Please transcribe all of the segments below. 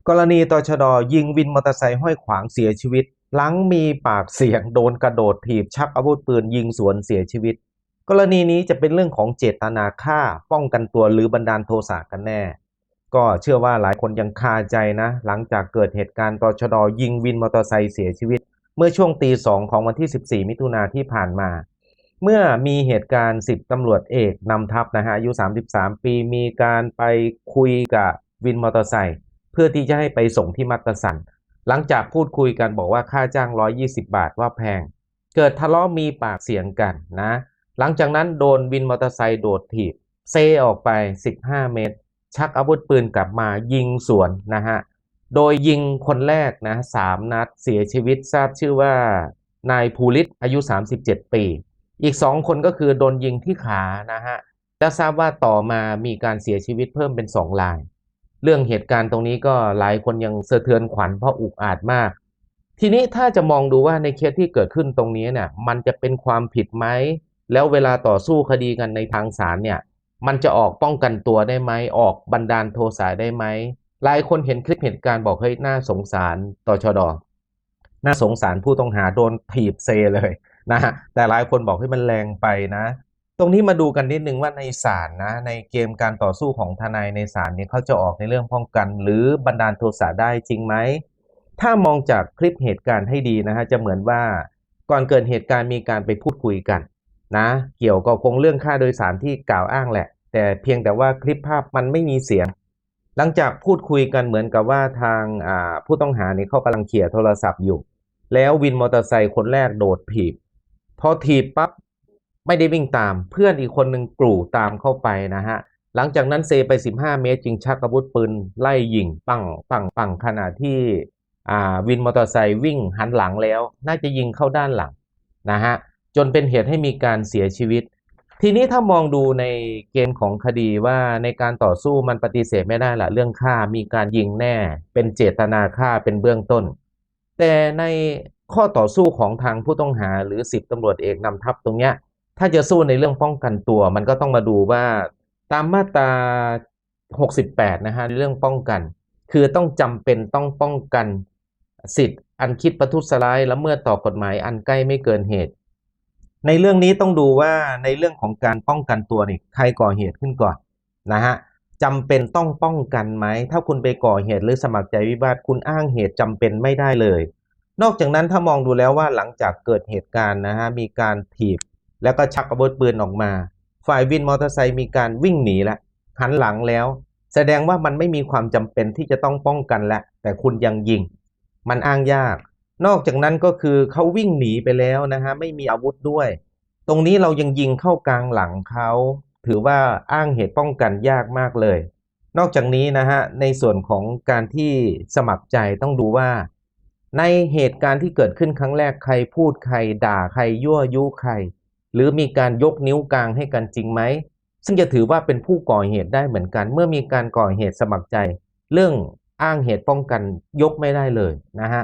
กรณีตชดยิงวินมอเตอร์ไซค์ห้อยขวางเสียชีวิตหลังมีปากเสียงโดนกระโดดถีบชักอาวุธปืนยิงสวนเสียชีวิตกรณีนี้จะเป็นเรื่องของเจตนาฆ่าป้องกันตัวหรือบันดาลโทสะกันแน่ก็เชื่อว่าหลายคนยังคาใจนะหลังจากเกิดเหตุการณ์ตชดยิงวินมอเตอร์ไซค์เสียชีวิตเมื่อช่วงตี 2ของวันที่14มิถุนายนที่ผ่านมาเมื่อมีเหตุการณ์10ตำรวจเอกนำทัพนะฮะอายุ33 ปีมีการไปคุยกับวินมอเตอร์ไซค์เพื่อที่จะให้ไปส่งที่มักกะสันหลังจากพูดคุยกันบอกว่าค่าจ้าง120 บาทว่าแพงเกิดทะเลาะมีปากเสียงกันนะหลังจากนั้นโดนวินมอเตอร์ไซค์โดดถีบเซออกไป15 เมตรชักอาวุธปืนกลับมายิงสวนนะฮะโดยยิงคนแรกนะ3 นัดเสียชีวิตทราบชื่อว่านายภูริศอายุ37 ปีอีก2 คนก็คือโดนยิงที่ขานะฮะจะทราบว่าต่อมามีการเสียชีวิตเพิ่มเป็น2 รายเรื่องเหตุการณ์ตรงนี้ก็หลายคนยังสะเทือนขวัญเพราะอุกอาจมากทีนี้ถ้าจะมองดูว่าในเคสที่เกิดขึ้นตรงนี้เนี่ยมันจะเป็นความผิดไหมแล้วเวลาต่อสู้คดีกันในทางศาลเนี่ยมันจะออกป้องกันตัวได้ไหมออกบันดาลโทสะได้ไหมหลายคนเห็นคลิปเหตุการณ์บอกเฮ้ยน่าสงสารตชดน่าสงสารผู้ต้องหาโดนถีบเซเลยนะฮะแต่หลายคนบอกให้มันแรงไปนะตรงนี้มาดูกันนิดนึงว่าในศาลนะในเกมการต่อสู้ของทนายในศาลเนี่ยเขาจะออกในเรื่องป้องกันหรือบันดาลโทสะได้จริงไหมถ้ามองจากคลิปเหตุการณ์ให้ดีนะฮะจะเหมือนว่าก่อนเกิดเหตุการณ์มีการไปพูดคุยกันนะเกี่ยวกับคงเรื่องค่าโดยสารที่กล่าวอ้างแหละแต่เพียงแต่ว่าคลิปภาพมันไม่มีเสียงหลังจากพูดคุยกันเหมือนกับว่าทางผู้ต้องหาเนี่ยเขากำลังเขี่ยโทรศัพท์อยู่แล้ววินมอเตอร์ไซค์คนแรกโดดถีบพอถีบปั๊บไม่ได้วิ่งตามเพื่อนอีกคนหนึ่งกรูตามเข้าไปนะฮะหลังจากนั้นเซไป15 เมตรจึงชักอาวุธปืนไล่ยิงปังปังปังขณะที่วินมอเตอร์ไซค์วิ่งหันหลังแล้วน่าจะยิงเข้าด้านหลังนะฮะจนเป็นเหตุให้มีการเสียชีวิตทีนี้ถ้ามองดูในเกณฑ์ของคดีว่าในการต่อสู้มันปฏิเสธไม่ได้ละเรื่องฆ่ามีการยิงแน่เป็นเจตนาฆ่าเป็นเบื้องต้นแต่ในข้อต่อสู้ของทางผู้ต้องหาหรือ10 ตำรวจเอกนำทัพตรงเนี้ยถ้าจะสู้ในเรื่องป้องกันตัวมันก็ต้องมาดูว่าตามมาตรา68นะฮะในเรื่องป้องกันคือต้องจำเป็นต้องป้องกันสิทธิ์อันคิดประทุษร้ายละเมิดต่อกฎหมายอันใกล้ไม่เกินเหตุในเรื่องนี้ต้องดูว่าในเรื่องของการป้องกันตัวนี่ใครก่อเหตุขึ้นก่อนนะฮะจำเป็นต้องป้องกันไหมถ้าคุณไปก่อเหตุหรือสมัครใจวิวาทคุณอ้างเหตุจำเป็นไม่ได้เลยนอกจากนั้นถ้ามองดูแล้วว่าหลังจากเกิดเหตุการณ์นะฮะมีการถีบแล้วก็ชักอาวุธปืนออกมาฝ่ายวินมอเตอร์ไซค์มีการวิ่งหนีแล้วหันหลังแล้วแสดงว่ามันไม่มีความจำเป็นที่จะต้องป้องกันแล้วแต่คุณยังยิงมันอ้างยากนอกจากนั้นก็คือเขาวิ่งหนีไปแล้วนะฮะไม่มีอาวุธด้วยตรงนี้เรายังยิงเข้ากลางหลังเขาถือว่าอ้างเหตุป้องกันยากมากเลยนอกจากนี้นะฮะในส่วนของการที่สมัครใจต้องดูว่าในเหตุการณ์ที่เกิดขึ้นครั้งแรกใครพูดใครด่าใครยั่วยุใครหรือมีการยกนิ้วกลางให้กันจริงไหมซึ่งจะถือว่าเป็นผู้ก่อเหตุได้เหมือนกันเมื่อมีการก่อเหตุสมัครใจเรื่องอ้างเหตุป้องกันยกไม่ได้เลยนะฮะ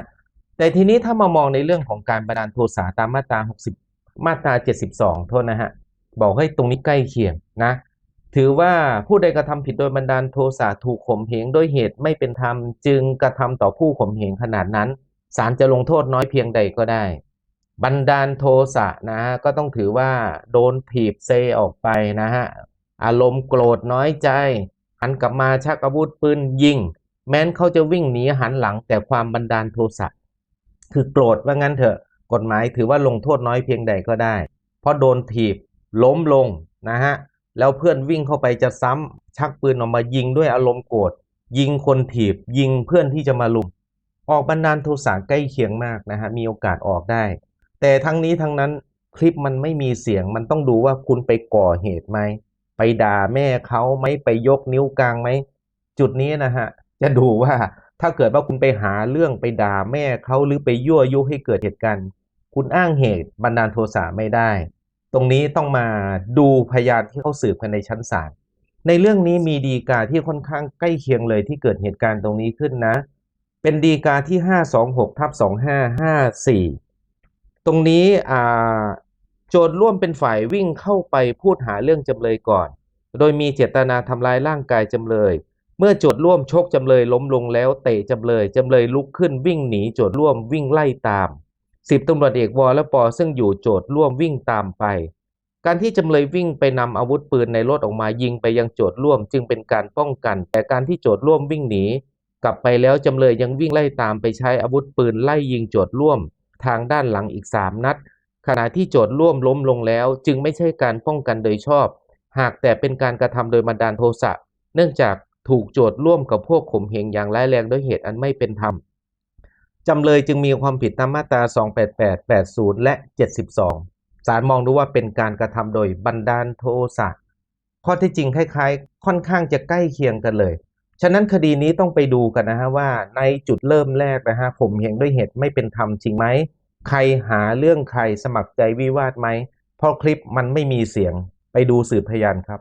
แต่ทีนี้ถ้ามามองในเรื่องของการบันดาลโทสะตามมาตรา60มาตรา72โทษนะฮะบอกให้ตรงนี้ใกล้เคียงนะถือว่าผู้ใดกระทำผิดโดยบันดาลโทสะถูกข่มเหงด้วยเหตุไม่เป็นธรรมจึงกระทำต่อผู้ข่มเหงขนาดนั้นศาลจะลงโทษน้อยเพียงใดก็ได้บันดาลโทสะนะฮะก็ต้องถือว่าโดนถีบเซออกไปนะฮะอารมณ์โกรธน้อยใจหันกลับมาชักอาวุธปืนยิงแม้นเขาจะวิ่งหนีหันหลังแต่ความบันดาลโทสะคือโกรธว่างั้นเถอะกฎหมายถือว่าลงโทษน้อยเพียงใดก็ได้เพราะโดนถีบล้มลงนะฮะแล้วเพื่อนวิ่งเข้าไปจะซ้ำชักปืนออกมายิงด้วยอารมณ์โกรธยิงคนถีบยิงเพื่อนที่จะมาลุมออกบันดาลโทสะใกล้เคียงมากนะฮะมีโอกาสออกได้แต่ทั้งนี้ทั้งนั้นคลิปมันไม่มีเสียงมันต้องดูว่าคุณไปก่อเหตุไหมไปด่าแม่เขาไหมไปยกนิ้วกลางไหมจุดนี้นะฮะจะดูว่าถ้าเกิดว่าคุณไปหาเรื่องไปด่าแม่เขาหรือไปยั่วยุให้เกิดเหตุการณ์คุณอ้างเหตุบันดาลโทสะไม่ได้ตรงนี้ต้องมาดูพยานที่เขาสืบกันในชั้นศาลในเรื่องนี้มีฎีกาที่ค่อนข้างใกล้เคียงเลยที่เกิดเหตุการณ์ตรงนี้ขึ้นนะเป็นฎีกาที่526/2554ตรงนี้โจทย์ร่วมเป็นฝ่ายวิ่งเข้าไปพูดหาเรื่องจำเลยก่อนโดยมีเจตนาทำร้ายร่างกายจำเลย เมื่อโจทย์ร่วมชกจำเลยล้มลงแล้วเตะจำเลยจำเลยลุกขึ้นวิ่งหนีโจทย์ร่วมวิ่งไล่ตาม10ตำรวจเอกวและปซึ่งอยู่โจทย์ร่วมวิ่งตามไปการที่จำเลยวิ่งไปนำอาวุธปืนในรถออกมายิงไปยังโจทย์ร่วมจึงเป็นการป้องกันแต่การที่โจทย์ร่วมวิ่งหนีกลับไปแล้วจำเลยยังวิ่งไล่ตามไปใช้อาวุธปืนไล่ยิงโจทย์ร่วมทางด้านหลังอีก3นัดขณะที่โจทย์ร่วมล้มลงแล้วจึงไม่ใช่การป้องกันโดยชอบหากแต่เป็นการกระทำโดยบันดาลโทสะเนื่องจากถูกโจทย์ร่วมกับพวกข่มเหงอย่างร้ายแรงด้วยเหตุอันไม่เป็นธรรมจำเลยจึงมีความผิดตามมาตรา288 80และ72ศาลมองดูว่าเป็นการกระทำโดยบันดาลโทสะข้อที่จริงคล้ายๆค่อนข้างจะใกล้เคียงกันเลยฉะนั้นคดีนี้ต้องไปดูกันนะฮะว่าในจุดเริ่มแรกนะฮะข่มเหงด้วยเหตุไม่เป็นธรรมจริงไหมใครหาเรื่องใครสมัครใจวิวาทไหมเพราะคลิปมันไม่มีเสียงไปดูสืบพยานครับ